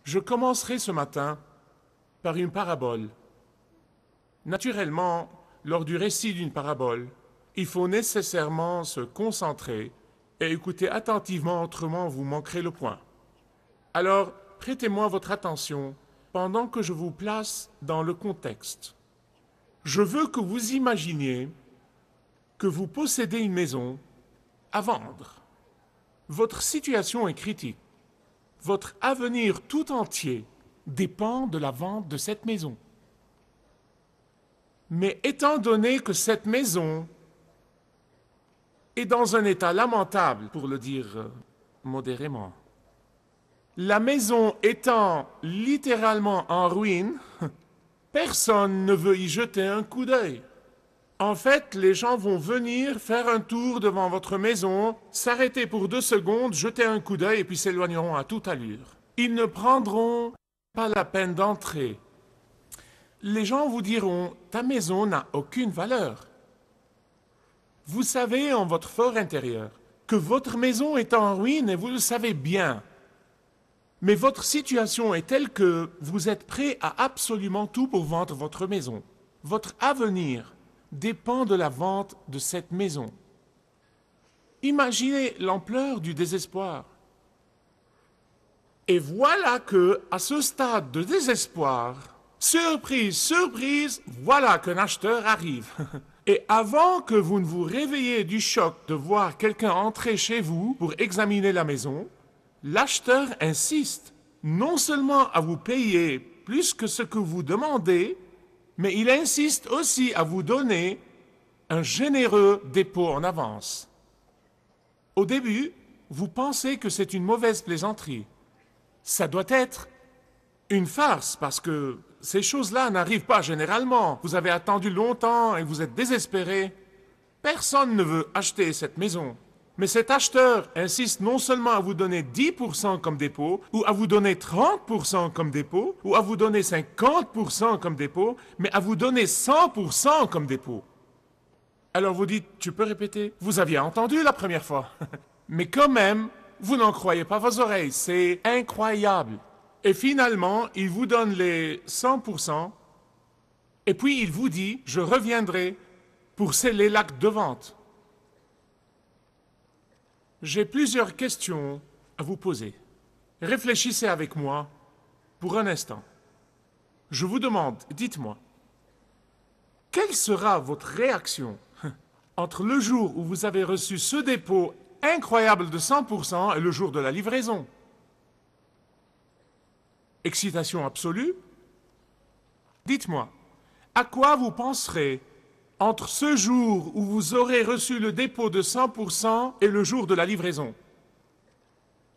Je commencerai ce matin par une parabole. Naturellement, lors du récit d'une parabole, il faut nécessairement se concentrer et écouter attentivement, autrement vous manquerez le point. Alors, prêtez-moi votre attention pendant que je vous place dans le contexte. Je veux que vous imaginiez que vous possédez une maison à vendre. Votre situation est critique. Votre avenir tout entier dépend de la vente de cette maison. Mais étant donné que cette maison est dans un état lamentable, pour le dire modérément, la maison étant littéralement en ruine, personne ne veut y jeter un coup d'œil. En fait, les gens vont venir faire un tour devant votre maison, s'arrêter pour 2 secondes, jeter un coup d'œil et puis s'éloigneront à toute allure. Ils ne prendront pas la peine d'entrer. Les gens vous diront « ta maison n'a aucune valeur ». Vous savez en votre fort intérieur que votre maison est en ruine et vous le savez bien. Mais votre situation est telle que vous êtes prêt à absolument tout pour vendre votre maison. Votre avenir dépend de la vente de cette maison. Imaginez l'ampleur du désespoir. Et voilà que, à ce stade de désespoir, surprise, surprise, voilà qu'un acheteur arrive. Et avant que vous ne vous réveillez du choc de voir quelqu'un entrer chez vous pour examiner la maison, l'acheteur insiste non seulement à vous payer plus que ce que vous demandez, mais il insiste aussi à vous donner un généreux dépôt en avance. Au début, vous pensez que c'est une mauvaise plaisanterie. Ça doit être une farce parce que ces choses-là n'arrivent pas généralement. Vous avez attendu longtemps et vous êtes désespéré. Personne ne veut acheter cette maison. Mais cet acheteur insiste non seulement à vous donner 10% comme dépôt, ou à vous donner 30% comme dépôt, ou à vous donner 50% comme dépôt, mais à vous donner 100% comme dépôt. Alors vous dites, tu peux répéter? Vous aviez entendu la première fois. Mais quand même, vous n'en croyez pas vos oreilles, c'est incroyable. Et finalement, il vous donne les 100%, et puis il vous dit, je reviendrai pour sceller l'acte de vente. J'ai plusieurs questions à vous poser. Réfléchissez avec moi pour un instant. Je vous demande, dites-moi, quelle sera votre réaction entre le jour où vous avez reçu ce dépôt incroyable de 100% et le jour de la livraison? Excitation absolue? Dites-moi, à quoi vous penserez entre ce jour où vous aurez reçu le dépôt de 100% et le jour de la livraison?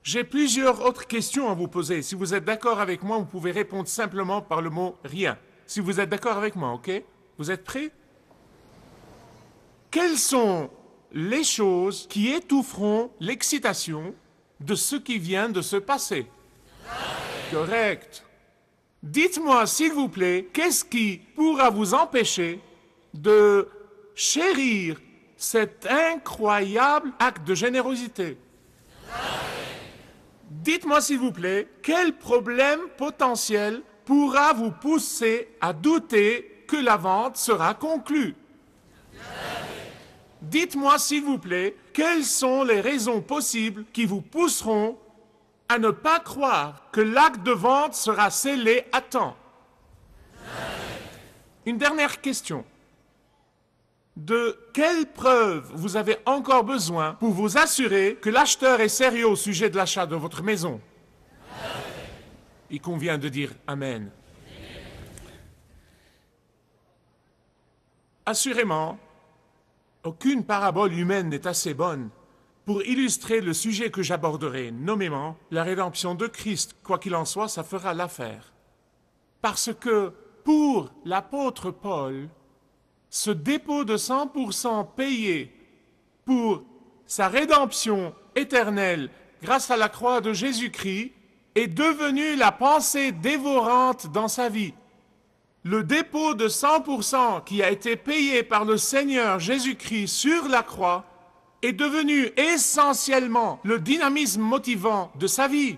J'ai plusieurs autres questions à vous poser. Si vous êtes d'accord avec moi, vous pouvez répondre simplement par le mot « rien ». Si vous êtes d'accord avec moi, ok? Vous êtes prêts? Quelles sont les choses qui étoufferont l'excitation de ce qui vient de se passer? Correct. Dites-moi, s'il vous plaît, qu'est-ce qui pourra vous empêcher de chérir cet incroyable acte de générosité? Dites-moi s'il vous plaît, quel problème potentiel pourra vous pousser à douter que la vente sera conclue? Dites-moi s'il vous plaît, quelles sont les raisons possibles qui vous pousseront à ne pas croire que l'acte de vente sera scellé à temps? Une dernière question. De quelles preuves vous avez encore besoin pour vous assurer que l'acheteur est sérieux au sujet de l'achat de votre maison? Il convient de dire Amen. Assurément, aucune parabole humaine n'est assez bonne pour illustrer le sujet que j'aborderai, nommément la rédemption de Christ. Quoi qu'il en soit, ça fera l'affaire. Parce que pour l'apôtre Paul, ce dépôt de 100% payé pour sa rédemption éternelle grâce à la croix de Jésus-Christ est devenu la pensée dévorante dans sa vie. Le dépôt de 100% qui a été payé par le Seigneur Jésus-Christ sur la croix est devenu essentiellement le dynamisme motivant de sa vie.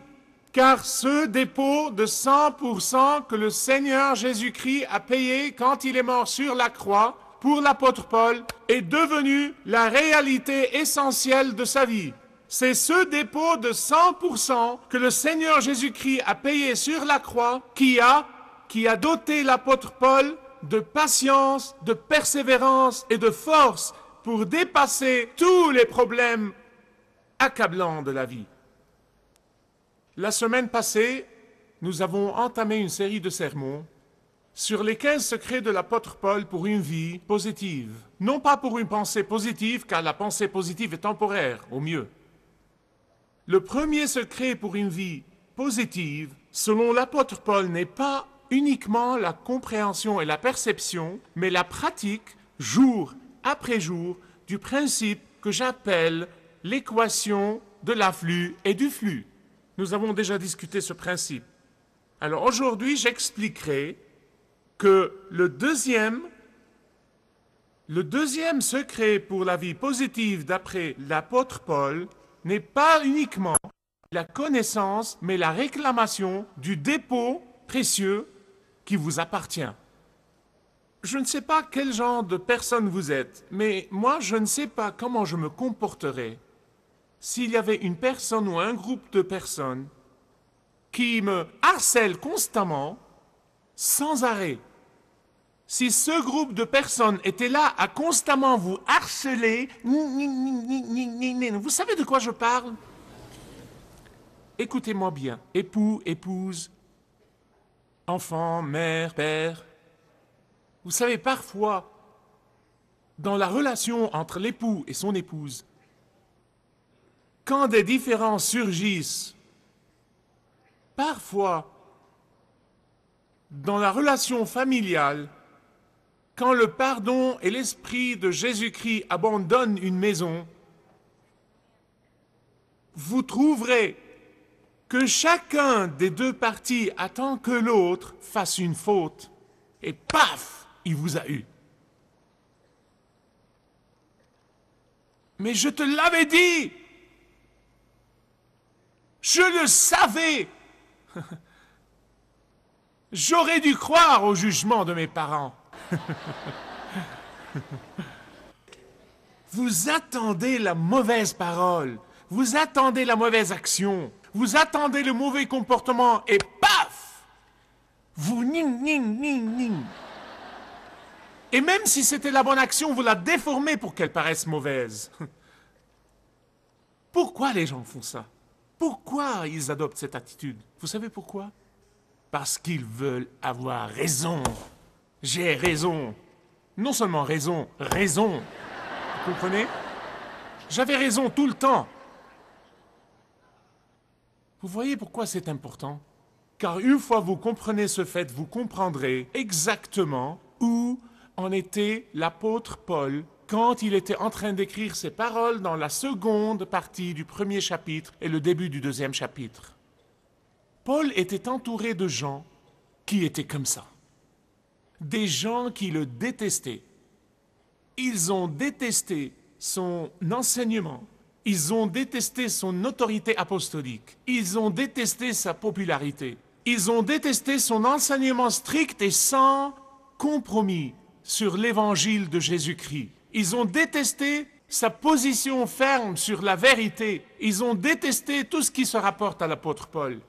Car ce dépôt de 100% que le Seigneur Jésus-Christ a payé quand il est mort sur la croix pour l'apôtre Paul est devenu la réalité essentielle de sa vie. C'est ce dépôt de 100% que le Seigneur Jésus-Christ a payé sur la croix qui a doté l'apôtre Paul de patience, de persévérance et de force pour dépasser tous les problèmes accablants de la vie. La semaine passée, nous avons entamé une série de sermons sur les 15 secrets de l'apôtre Paul pour une vie positive. Non pas pour une pensée positive, car la pensée positive est temporaire, au mieux. Le premier secret pour une vie positive, selon l'apôtre Paul, n'est pas uniquement la compréhension et la perception, mais la pratique, jour après jour, du principe que j'appelle l'équation de l'afflux et du flux. Nous avons déjà discuté ce principe. Alors aujourd'hui, j'expliquerai que le deuxième secret pour la vie positive d'après l'apôtre Paul n'est pas uniquement la connaissance, mais la réclamation du dépôt précieux qui vous appartient. Je ne sais pas quel genre de personne vous êtes, mais moi, je ne sais pas comment je me comporterais s'il y avait une personne ou un groupe de personnes qui me harcèlent constamment, sans arrêt. Si ce groupe de personnes était là à constamment vous harceler, vous savez de quoi je parle? Écoutez-moi bien, époux, épouse, enfant, mère, père. Vous savez, parfois, dans la relation entre l'époux et son épouse, quand des différends surgissent, parfois, dans la relation familiale, quand le pardon et l'esprit de Jésus-Christ abandonnent une maison, vous trouverez que chacun des deux parties attend que l'autre fasse une faute, et paf, il vous a eu. Mais je te l'avais dit! Je le savais! J'aurais dû croire au jugement de mes parents. Vous attendez la mauvaise parole, vous attendez la mauvaise action, vous attendez le mauvais comportement et paf! Vous ning. Et même si c'était la bonne action, vous la déformez pour qu'elle paraisse mauvaise. Pourquoi les gens font ça? Pourquoi ils adoptent cette attitude? Vous savez pourquoi? Parce qu'ils veulent avoir raison. J'ai raison. Non seulement raison. Vous comprenez? J'avais raison tout le temps. Vous voyez pourquoi c'est important? Car une fois vous comprenez ce fait, vous comprendrez exactement où en était l'apôtre Paul quand il était en train d'écrire ses paroles dans la seconde partie du premier chapitre et le début du deuxième chapitre. Paul était entouré de gens qui étaient comme ça. Des gens qui le détestaient. Ils ont détesté son enseignement. Ils ont détesté son autorité apostolique. Ils ont détesté sa popularité. Ils ont détesté son enseignement strict et sans compromis sur l'évangile de Jésus-Christ. Ils ont détesté sa position ferme sur la vérité. Ils ont détesté tout ce qui se rapporte à l'apôtre Paul.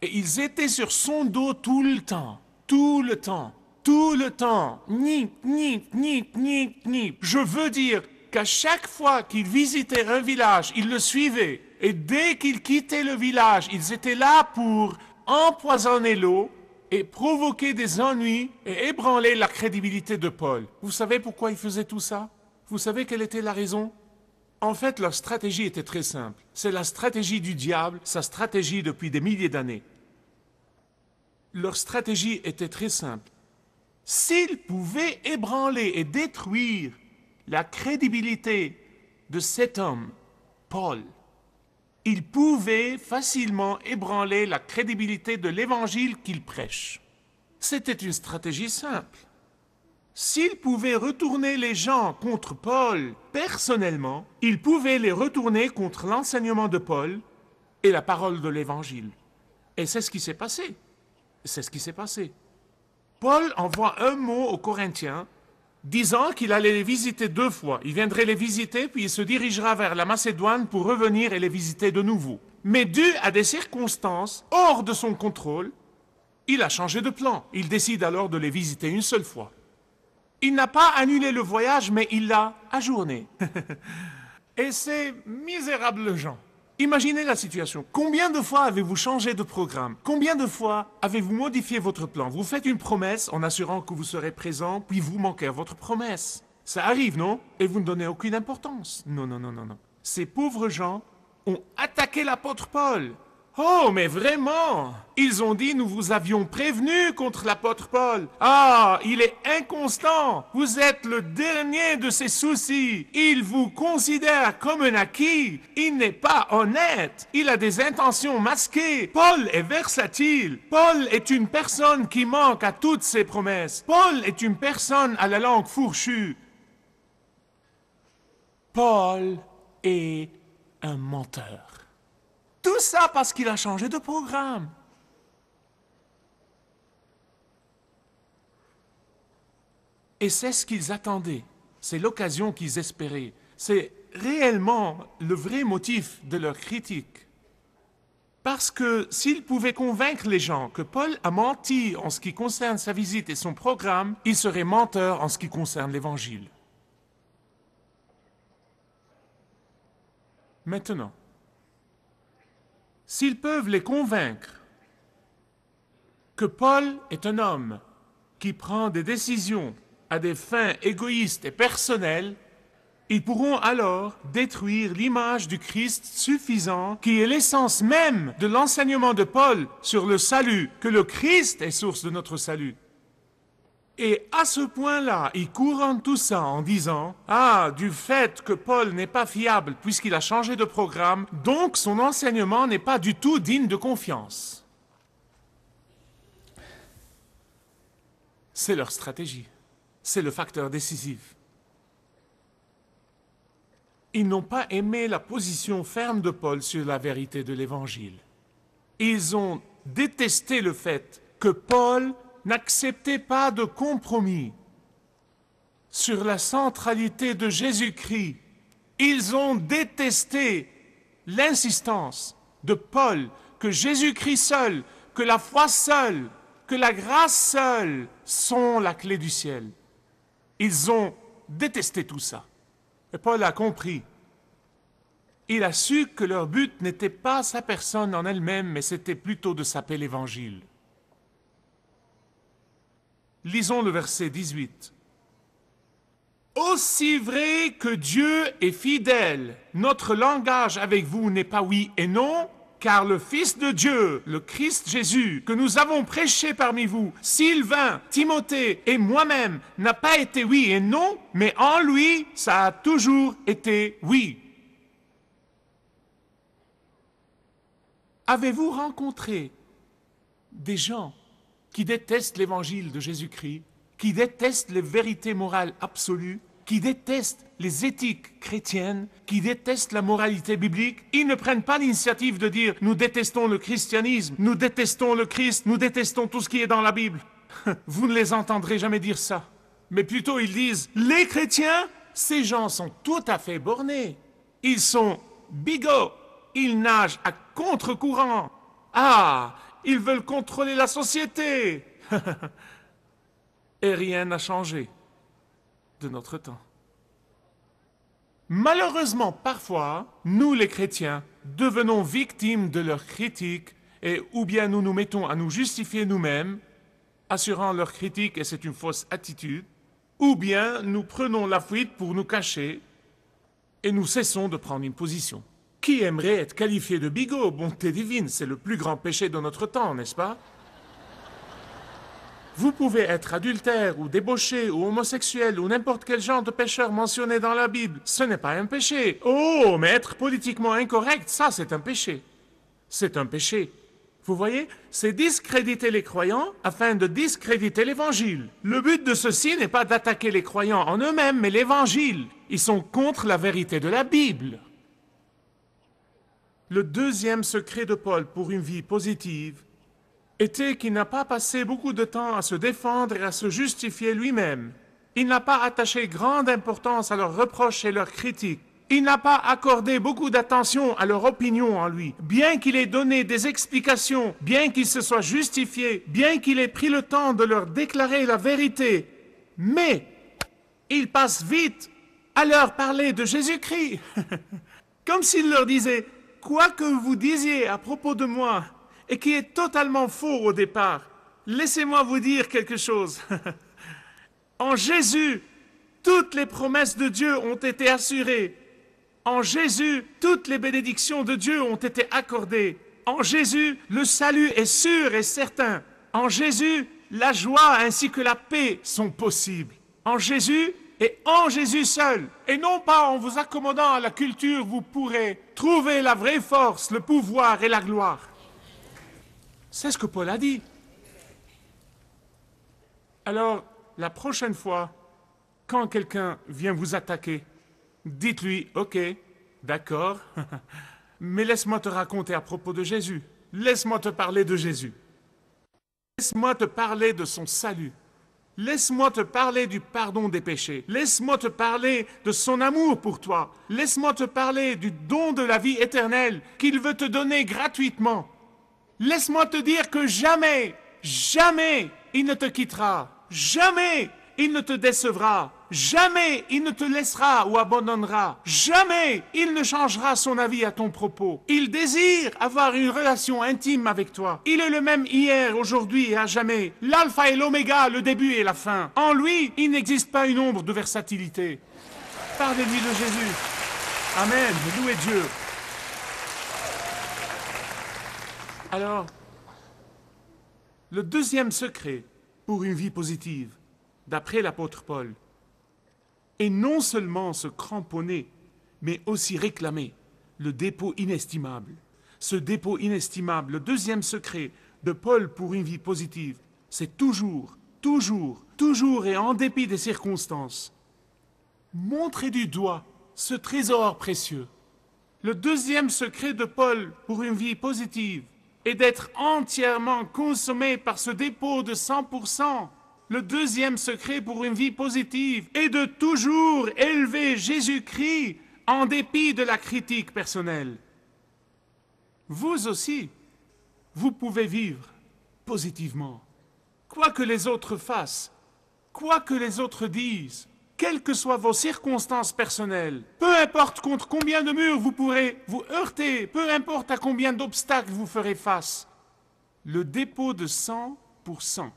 Et ils étaient sur son dos tout le temps. Je veux dire qu'à chaque fois qu'ils visitaient un village, ils le suivaient. Et dès qu'ils quittaient le village, ils étaient là pour empoisonner l'eau et provoquer des ennuis et ébranler la crédibilité de Paul. Vous savez pourquoi ils faisaient tout ça? Vous savez quelle était la raison? En fait, leur stratégie était très simple. C'est la stratégie du diable, sa stratégie depuis des milliers d'années. Leur stratégie était très simple. S'ils pouvaient ébranler et détruire la crédibilité de cet homme, Paul, ils pouvaient facilement ébranler la crédibilité de l'évangile qu'il prêche. C'était une stratégie simple. S'il pouvait retourner les gens contre Paul personnellement, il pouvait les retourner contre l'enseignement de Paul et la parole de l'Évangile. Et c'est ce qui s'est passé. C'est ce qui s'est passé. Paul envoie un mot aux Corinthiens, disant qu'il allait les visiter 2 fois. Il viendrait les visiter, puis il se dirigera vers la Macédoine pour revenir et les visiter de nouveau. Mais dû à des circonstances hors de son contrôle, il a changé de plan. Il décide alors de les visiter une seule fois. Il n'a pas annulé le voyage, mais il l'a ajourné. Et ces misérables gens, imaginez la situation. Combien de fois avez-vous changé de programme? Combien de fois avez-vous modifié votre plan? Vous faites une promesse en assurant que vous serez présent, puis vous manquez à votre promesse. Ça arrive, non? Et vous ne donnez aucune importance. Non, non, non, non, non. Ces pauvres gens ont attaqué l'apôtre Paul. Oh, mais vraiment! Ils ont dit, nous vous avions prévenu contre l'apôtre Paul. Ah, il est inconstant. Vous êtes le dernier de ses soucis. Il vous considère comme un acquis. Il n'est pas honnête. Il a des intentions masquées. Paul est versatile. Paul est une personne qui manque à toutes ses promesses. Paul est une personne à la langue fourchue. Paul est un menteur. Tout ça parce qu'il a changé de programme. Et c'est ce qu'ils attendaient. C'est l'occasion qu'ils espéraient. C'est réellement le vrai motif de leur critique. Parce que s'ils pouvaient convaincre les gens que Paul a menti en ce qui concerne sa visite et son programme, il serait menteur en ce qui concerne l'Évangile. Maintenant, s'ils peuvent les convaincre que Paul est un homme qui prend des décisions à des fins égoïstes et personnelles, ils pourront alors détruire l'image du Christ suffisant qui est l'essence même de l'enseignement de Paul sur le salut, que le Christ est source de notre salut. Et à ce point-là, ils couronnent tout ça en disant « Ah, du fait que Paul n'est pas fiable puisqu'il a changé de programme, donc son enseignement n'est pas du tout digne de confiance. » C'est leur stratégie. C'est le facteur décisif. Ils n'ont pas aimé la position ferme de Paul sur la vérité de l'Évangile. Ils ont détesté le fait que Paul n'acceptez pas de compromis sur la centralité de Jésus-Christ. Ils ont détesté l'insistance de Paul que Jésus-Christ seul, que la foi seule, que la grâce seule sont la clé du ciel. Ils ont détesté tout ça. Et Paul a compris. Il a su que leur but n'était pas sa personne en elle-même, mais c'était plutôt de saper l'Évangile. Lisons le verset 18. « Aussi vrai que Dieu est fidèle, notre langage avec vous n'est pas oui et non, car le Fils de Dieu, le Christ Jésus, que nous avons prêché parmi vous, Sylvain, Timothée et moi-même, n'a pas été oui et non, mais en lui, ça a toujours été oui. » Avez-vous rencontré des gens qui détestent l'évangile de Jésus-Christ, qui détestent les vérités morales absolues, qui détestent les éthiques chrétiennes, qui détestent la moralité biblique? Ils ne prennent pas l'initiative de dire « nous détestons le christianisme, nous détestons le Christ, nous détestons tout ce qui est dans la Bible ». Vous ne les entendrez jamais dire ça. Mais plutôt ils disent « les chrétiens, ces gens sont tout à fait bornés. Ils sont bigots, ils nagent à contre-courant. Ah, ils veulent contrôler la société. » Et rien n'a changé de notre temps. Malheureusement, parfois, nous les chrétiens devenons victimes de leurs critiques et ou bien nous nous mettons à nous justifier nous-mêmes, assurant leurs critiques et c'est une fausse attitude, ou bien nous prenons la fuite pour nous cacher et nous cessons de prendre une position. Qui aimerait être qualifié de bigot? Bonté divine, c'est le plus grand péché de notre temps, n'est-ce pas? Vous pouvez être adultère ou débauché ou homosexuel ou n'importe quel genre de pécheur mentionné dans la Bible. Ce n'est pas un péché. Oh, mais être politiquement incorrect, ça c'est un péché. C'est un péché. Vous voyez, c'est discréditer les croyants afin de discréditer l'Évangile. Le but de ceci n'est pas d'attaquer les croyants en eux-mêmes, mais l'Évangile. Ils sont contre la vérité de la Bible. Le deuxième secret de Paul pour une vie positive était qu'il n'a pas passé beaucoup de temps à se défendre et à se justifier lui-même. Il n'a pas attaché grande importance à leurs reproches et leurs critiques. Il n'a pas accordé beaucoup d'attention à leur opinion en lui. Bien qu'il ait donné des explications, bien qu'il se soit justifié, bien qu'il ait pris le temps de leur déclarer la vérité, mais il passe vite à leur parler de Jésus-Christ. Comme s'il leur disait « Quoi que vous disiez à propos de moi, et qui est totalement faux au départ, laissez-moi vous dire quelque chose. En Jésus, toutes les promesses de Dieu ont été assurées. En Jésus, toutes les bénédictions de Dieu ont été accordées. En Jésus, le salut est sûr et certain. En Jésus, la joie ainsi que la paix sont possibles. En Jésus et en Jésus seul. Et non pas en vous accommodant à la culture, vous pourrez trouver la vraie force, le pouvoir et la gloire. C'est ce que Paul a dit. Alors, la prochaine fois, quand quelqu'un vient vous attaquer, dites-lui, ok, d'accord, mais laisse-moi te raconter à propos de Jésus. Laisse-moi te parler de Jésus. Laisse-moi te parler de son salut. Laisse-moi te parler du pardon des péchés. Laisse-moi te parler de son amour pour toi. Laisse-moi te parler du don de la vie éternelle qu'il veut te donner gratuitement. Laisse-moi te dire que jamais, jamais il ne te quittera. Jamais il ne te décevra. Jamais il ne te laissera ou abandonnera. Jamais il ne changera son avis à ton propos. Il désire avoir une relation intime avec toi. Il est le même hier, aujourd'hui et à jamais. L'alpha et l'oméga, le début et la fin. En lui, il n'existe pas une ombre de versatilité. Parlez-lui de Jésus. Amen. Louez Dieu. Alors, le deuxième secret pour une vie positive, d'après l'apôtre Paul, est non seulement se cramponner, mais aussi réclamer le dépôt inestimable. Ce dépôt inestimable, le deuxième secret de Paul pour une vie positive, c'est toujours et en dépit des circonstances, montrer du doigt ce trésor précieux. Le deuxième secret de Paul pour une vie positive est d'être entièrement consommé par ce dépôt de 100%. Le deuxième secret pour une vie positive est de toujours élever Jésus-Christ en dépit de la critique personnelle. Vous aussi, vous pouvez vivre positivement. Quoi que les autres fassent, quoi que les autres disent, quelles que soient vos circonstances personnelles, peu importe contre combien de murs vous pourrez vous heurter, peu importe à combien d'obstacles vous ferez face, le dépôt de 100%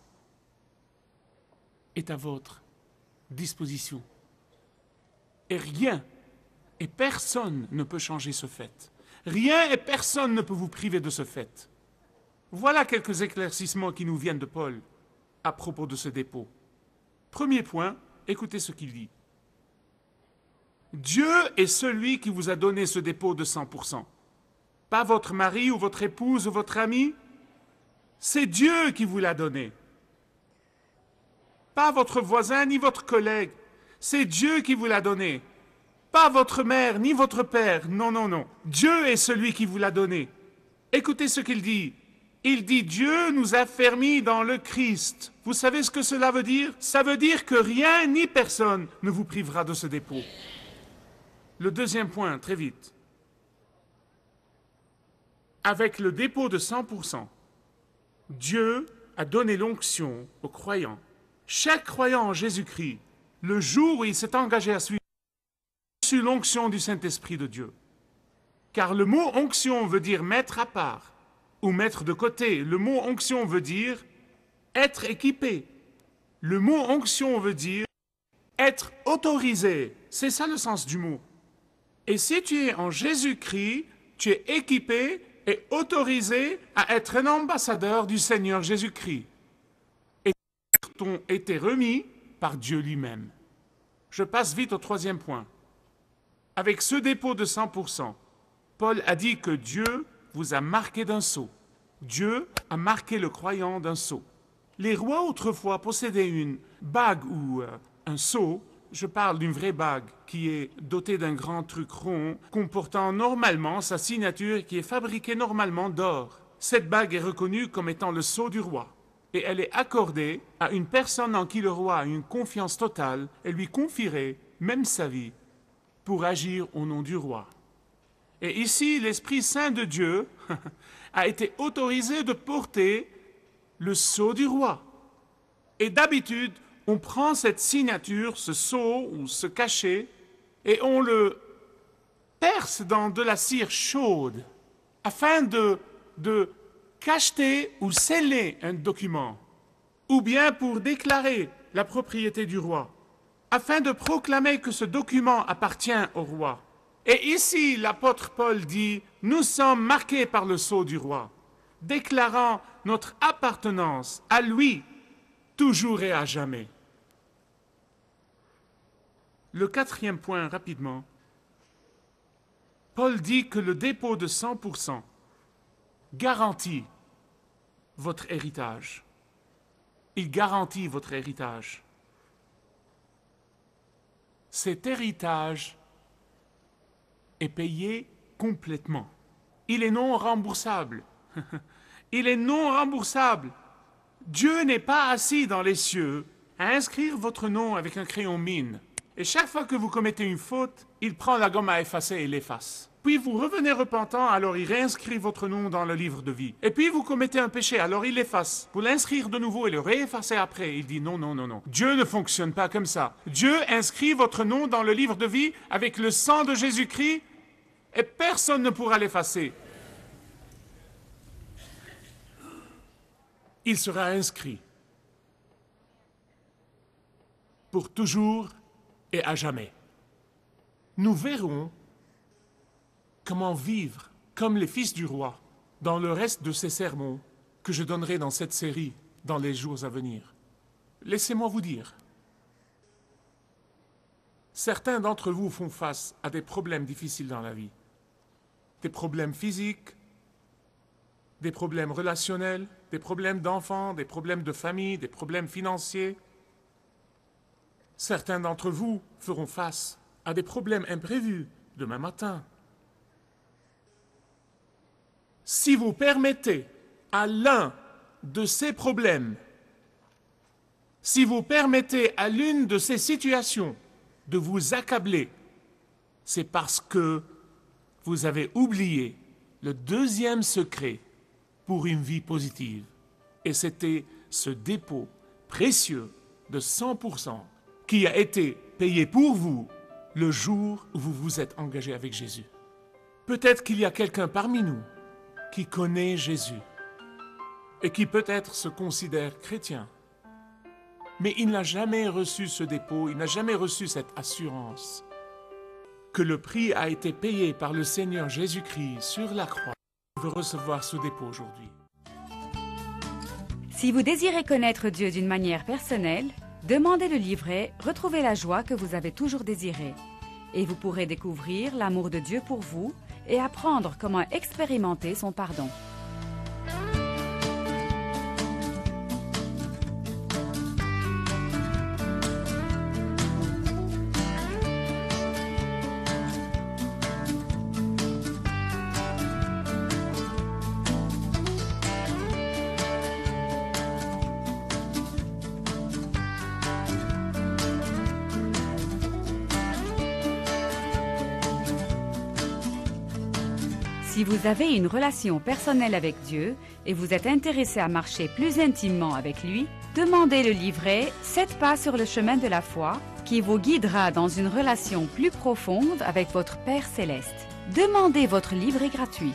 est à votre disposition. Et rien et personne ne peut changer ce fait. Rien et personne ne peut vous priver de ce fait. Voilà quelques éclaircissements qui nous viennent de Paul à propos de ce dépôt. Premier point, écoutez ce qu'il dit. Dieu est celui qui vous a donné ce dépôt de 100%. Pas votre mari ou votre épouse ou votre ami. C'est Dieu qui vous l'a donné. Pas votre voisin ni votre collègue. C'est Dieu qui vous l'a donné. Pas votre mère ni votre père. Non, non, non. Dieu est celui qui vous l'a donné. Écoutez ce qu'il dit. Il dit, Dieu nous a fermis dans le Christ. Vous savez ce que cela veut dire? Ça veut dire que rien ni personne ne vous privera de ce dépôt. Le deuxième point, très vite. Avec le dépôt de 100%, Dieu a donné l'onction aux croyants. Chaque croyant en Jésus-Christ, le jour où il s'est engagé à suivre, a reçu l'onction du Saint-Esprit de Dieu. Car le mot onction veut dire mettre à part ou mettre de côté. Le mot onction veut dire être équipé. Le mot onction veut dire être autorisé. C'est ça le sens du mot. Et si tu es en Jésus-Christ, tu es équipé et autorisé à être un ambassadeur du Seigneur Jésus-Christ. Et t'ont été remis par Dieu lui-même. Je passe vite au troisième point. Avec ce dépôt de 100%, Paul a dit que Dieu vous a marqué d'un sceau. Dieu a marqué le croyant d'un sceau. Les rois autrefois possédaient une bague ou un sceau. Je parle d'une vraie bague qui est dotée d'un grand truc rond comportant normalement sa signature et qui est fabriquée normalement d'or. Cette bague est reconnue comme étant le sceau du roi et elle est accordée à une personne en qui le roi a une confiance totale et lui confierait même sa vie pour agir au nom du roi. Et ici, l'Esprit Saint de Dieu a été autorisé de porter le sceau du roi. Et d'habitude, on prend cette signature, ce sceau ou ce cachet, et on le perce dans de la cire chaude afin de cacheter ou sceller un document, ou bien pour déclarer la propriété du roi, afin de proclamer que ce document appartient au roi. Et ici, l'apôtre Paul dit, « Nous sommes marqués par le sceau du roi, déclarant notre appartenance à lui, toujours et à jamais. » Le quatrième point, rapidement. Paul dit que le dépôt de 100% garantit votre héritage. Il garantit votre héritage. Cet héritage est payé complètement. Il est non remboursable. Il est non remboursable. Dieu n'est pas assis dans les cieux à inscrire votre nom avec un crayon mine. Et chaque fois que vous commettez une faute, il prend la gomme à effacer et l'efface. Puis vous revenez repentant, alors il réinscrit votre nom dans le livre de vie. Et puis vous commettez un péché, alors il l'efface. Pour l'inscrire de nouveau et le réeffacer après, il dit non, non, non, non. Dieu ne fonctionne pas comme ça. Dieu inscrit votre nom dans le livre de vie avec le sang de Jésus-Christ et personne ne pourra l'effacer. Il sera inscrit pour toujours et à jamais. Nous verrons comment vivre comme les fils du roi dans le reste de ces sermons que je donnerai dans cette série dans les jours à venir. Laissez-moi vous dire, certains d'entre vous font face à des problèmes difficiles dans la vie, des problèmes physiques, des problèmes relationnels, des problèmes d'enfants, des problèmes de famille, des problèmes financiers. Certains d'entre vous feront face à des problèmes imprévus demain matin. Si vous permettez à l'un de ces problèmes, si vous permettez à l'une de ces situations de vous accabler, c'est parce que vous avez oublié le deuxième secret pour une vie positive. Et c'était ce dépôt précieux de 100% qui a été payé pour vous le jour où vous vous êtes engagé avec Jésus. Peut-être qu'il y a quelqu'un parmi nous qui connaît Jésus et qui peut-être se considère chrétien, mais il n'a jamais reçu ce dépôt, il n'a jamais reçu cette assurance que le prix a été payé par le Seigneur Jésus-Christ sur la croix. Il veut recevoir ce dépôt aujourd'hui. Si vous désirez connaître Dieu d'une manière personnelle, demandez le livret « Retrouvez la joie que vous avez toujours désirée » et vous pourrez découvrir l'amour de Dieu pour vous et apprendre comment expérimenter son pardon. Si vous avez une relation personnelle avec Dieu et vous êtes intéressé à marcher plus intimement avec lui, demandez le livret « 7 pas sur le chemin de la foi » qui vous guidera dans une relation plus profonde avec votre Père Céleste. Demandez votre livret gratuit.